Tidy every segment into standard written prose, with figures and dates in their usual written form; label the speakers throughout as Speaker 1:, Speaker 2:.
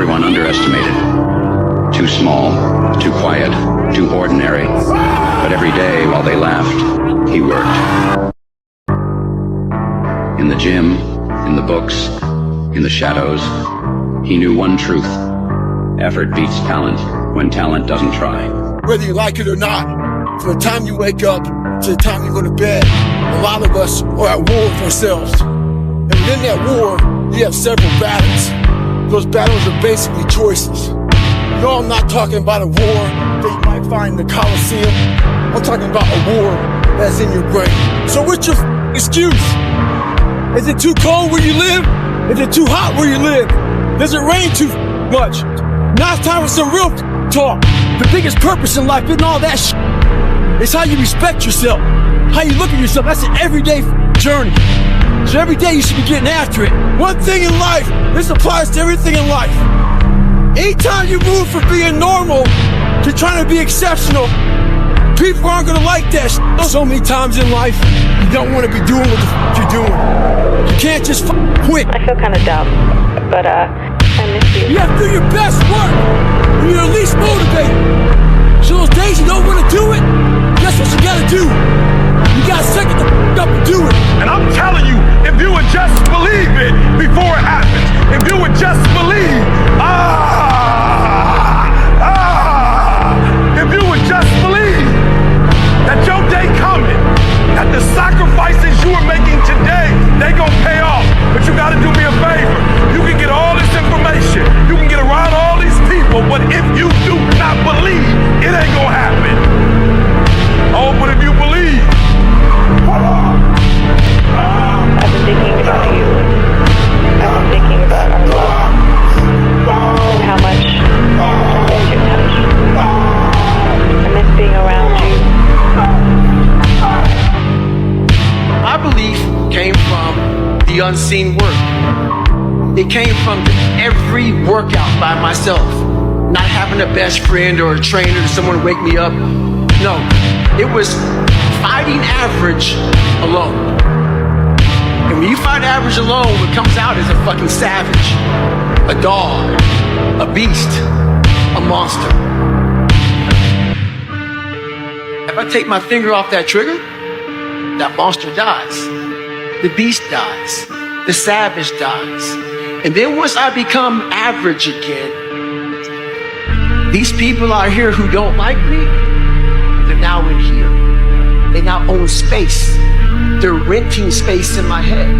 Speaker 1: everyone underestimated. Too small, too quiet, too ordinary. But every day while they laughed, he worked. In the gym, in the books, in the shadows, he knew one truth. Effort beats talent when talent doesn't try.
Speaker 2: Whether you like it or not, from the time you wake up to the time you go to bed, a lot of us are at war with ourselves. And within that war, you have several battles. Those battles are basically choices. No, I'm not talking about a war that you might find in the Coliseum. I'm talking about a war that's in your brain. So what's your excuse? Is it too cold where you live? Is it too hot where you live? Does it rain too much? Now it's time for some real talk. The biggest purpose in life isn't all that shit. It's how you respect yourself, how you look at yourself. That's an everyday journey. So every day you should be getting after it. One thing in life, this applies to everything in life. Anytime you move from being normal to trying to be exceptional, people aren't gonna like that shit. So many times in life, you don't want to be doing what the you're doing. You can't just quit.
Speaker 3: I feel kind of dumb, but I miss you.
Speaker 2: You have to do your best work when you're at least motivated. So those days you don't want to do it, guess what you gotta do? You gotta suck it the up and do it.
Speaker 4: And I'm telling you, if you would just believe it before it happens, if you would just believe, if you would just believe that your day coming, that the sacrifices you are making today, they gonna pay off. But you gotta do me a favor. You can get all this information, you can get around all these people, but if you do not believe, it ain't gonna happen. Oh, but if you believe,
Speaker 3: I've been thinking about you. I've been thinking about our love. And how much I miss your touch. I miss being around you.
Speaker 5: My belief came from the unseen work. It came from every workout by myself. Not having a best friend or a trainer or someone to wake me up. No, it was fighting average alone. And when you fight average alone, what comes out is a fucking savage, a dog, a beast, a monster. If I take my finger off that trigger, that monster dies. The beast dies. The savage dies. And then once I become average again, these people out here who don't like me, they're now in here. They now own space. They're renting space in my head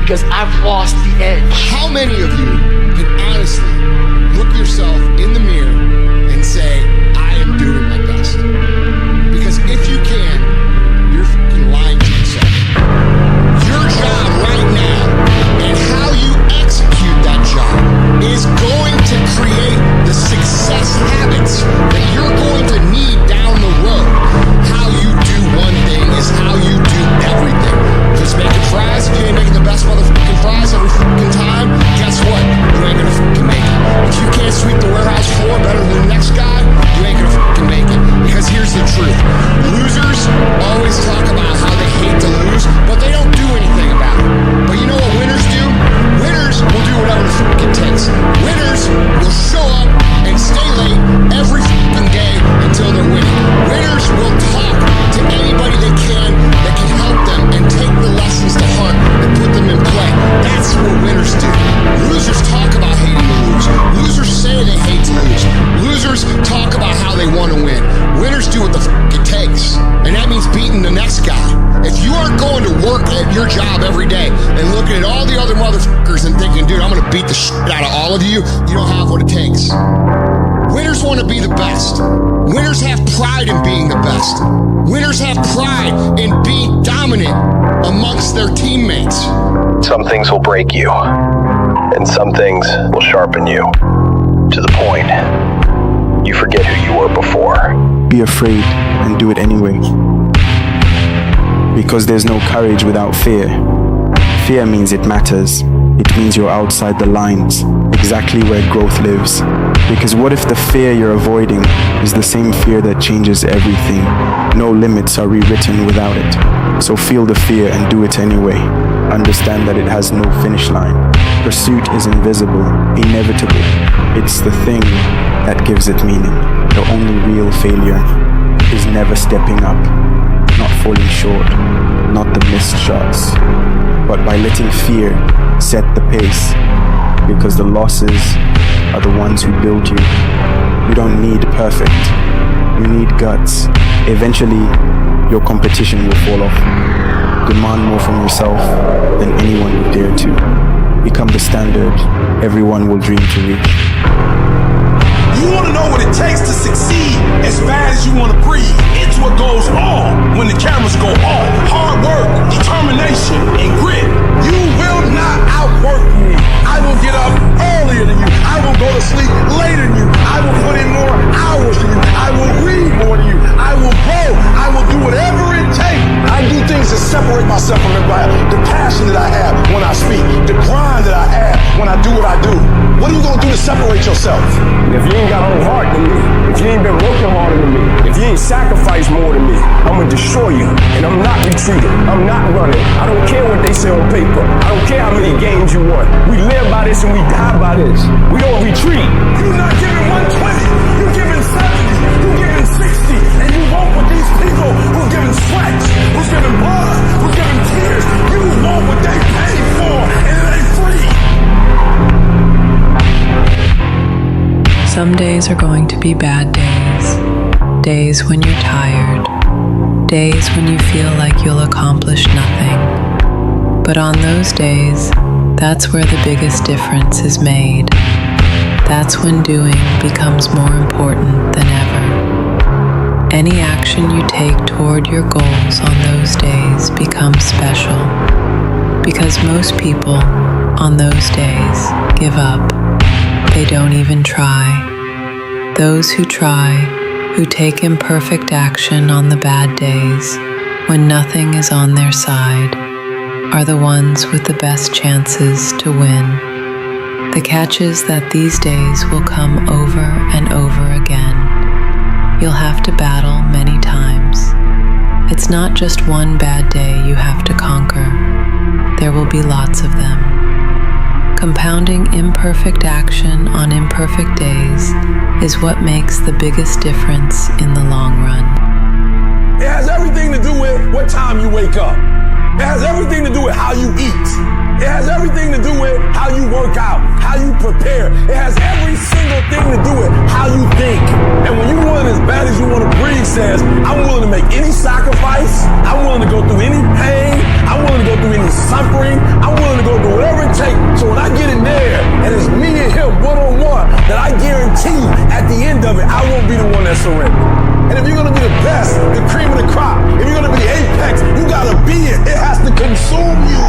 Speaker 5: because I've lost the edge.
Speaker 6: How many of you can honestly look yourself in the mirror and say, I am doing my best? Because if you can, you're fucking lying to yourself. Your job right now and how you execute that job is going to create the success habits that you're going to need down the road. How you do one thing is how you do everything. Just making fries, if you ain't making the best motherfucking fries every fucking time, guess what? You ain't gonna fucking make it. If you can't sweep the warehouse floor better than the next guy, you ain't gonna fucking make it. Because here's the truth. Losers always talk about how they hate to lose, but they don't do anything about it. But you know what winners do? Winners will do whatever the fuck it takes. Winners will show up and stay late every fucking day until they're winning. Winners will talk to anybody they can that can help them and take the lessons to heart and put them in play. That's what winners do. Losers talk about hating to lose. Losers say they hate to lose. Losers talk about how they want to win. Winners do what the fuck it takes. And that means beating the next guy. If you aren't going to work at your job every day and looking at all the other motherfuckers and thinking, dude, I'm going to beat the shit out of all of you, you don't have what it takes. Winners want to be the best. Winners have pride in being the best. Winners have pride in being dominant amongst their teammates.
Speaker 7: Some things will break you, and some things will sharpen you to the point you forget who you were before.
Speaker 8: Be afraid and do it anyway. Because there's no courage without fear. Fear means it matters. it means you're outside the lines, exactly where growth lives. Because what if the fear you're avoiding is the same fear that changes everything? No limits are rewritten without it. So feel the fear and do it anyway. Understand that it has no finish line. Pursuit is invisible, inevitable. It's the thing that gives it meaning. The only real failure is never stepping up, not falling short, not the missed shots, but by letting fear set the pace, because the losses are the ones who build you. You don't need perfect, you need guts. Eventually, your competition will fall off. Demand more from yourself than anyone would dare to. Become the standard everyone will dream to reach.
Speaker 4: You want to know what it takes to succeed as bad as you want to breathe. It's what goes on when the cameras go off. Hard work, determination, and grit. You will not outwork me. I will get up earlier than you. I will go to sleep later than you. I will put in more hours than you. I will read more than you. I will grow. I will do whatever it takes. I do things to separate myself from everybody. The passion that I have when I speak. The grind that I have when I do what I do. What are you going to do to separate yourself?
Speaker 9: If you ain't got more heart than me, if you ain't been working harder than me, if you ain't sacrificed more than me, I'm gonna destroy you. And I'm not retreating. I'm not running. I don't care what they say on paper. I don't care how many games you won. We live by this and we die by this. We don't retreat. You're not giving 120. You're giving 70. You're giving 60. And you want what these people who's giving sweat, who's giving blood, who's giving tears, you want what they paid for, and it ain't free.
Speaker 10: Some days are going to be bad days. Days when you're tired. Days when you feel like you'll accomplish nothing. But on those days, that's where the biggest difference is made. That's when doing becomes more important than ever. Any action you take toward your goals on those days becomes special. Because most people, on those days, give up. They don't even try. Those who try, who take imperfect action on the bad days, when nothing is on their side, are the ones with the best chances to win. The catch is that these days will come over and over again. You'll have to battle many times. It's not just one bad day you have to conquer. There will be lots of them. Compounding imperfect action on imperfect days is what makes the biggest difference in the long run.
Speaker 4: It has everything to do with what time you wake up. It has everything to do with how you eat. It has everything to do with how you work out, how you prepare. It has every single thing to do with how you think. And when you want it as bad as you want to breathe says, I'm willing to make any sacrifice. I'm willing to go through any pain. I'm willing to go through any suffering. I'm willing to go through whatever it takes. So when I get in there and it's me and him one-on-one, that I guarantee you at the end of it, I won't be the one that surrenders. And if you're going to be the best, the cream of the crop, if you're going to be the apex, you got to be it. It has to consume you.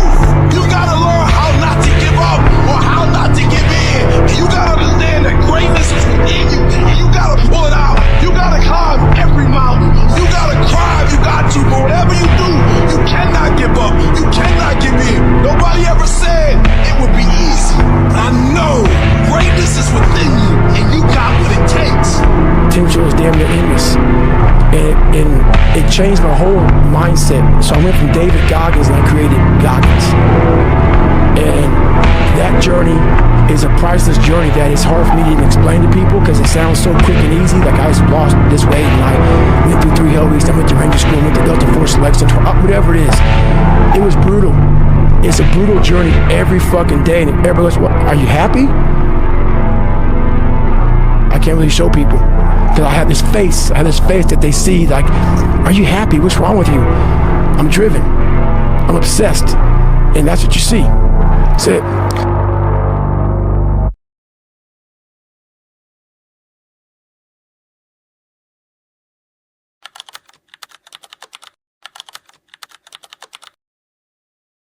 Speaker 4: You got to learn how not to give up or how not to give in. And you got to understand that greatness is within you. And you got to pull it out. You got to climb every mountain. You got to cry if you got to. But whatever you do, you cannot give up. You cannot give in. Nobody ever said it would be easy. I know greatness is within you. And you got what it takes.
Speaker 11: Potential is damn near endless. And it changed my whole mindset. So I went from David Goggins and I created Goggins. And that journey is a priceless journey that is hard for me to even explain to people because it sounds so quick and easy. Like I was lost this way and I went through 3 hell weeks. I went to Ranger School, went to Delta Force Selection, whatever it is. It was brutal. It's a brutal journey every fucking day. And everybody goes, what, are you happy? I can't really show people. Because I have this face that they see like, are you happy? What's wrong with you? I'm driven. I'm obsessed. And that's what you see. That's it.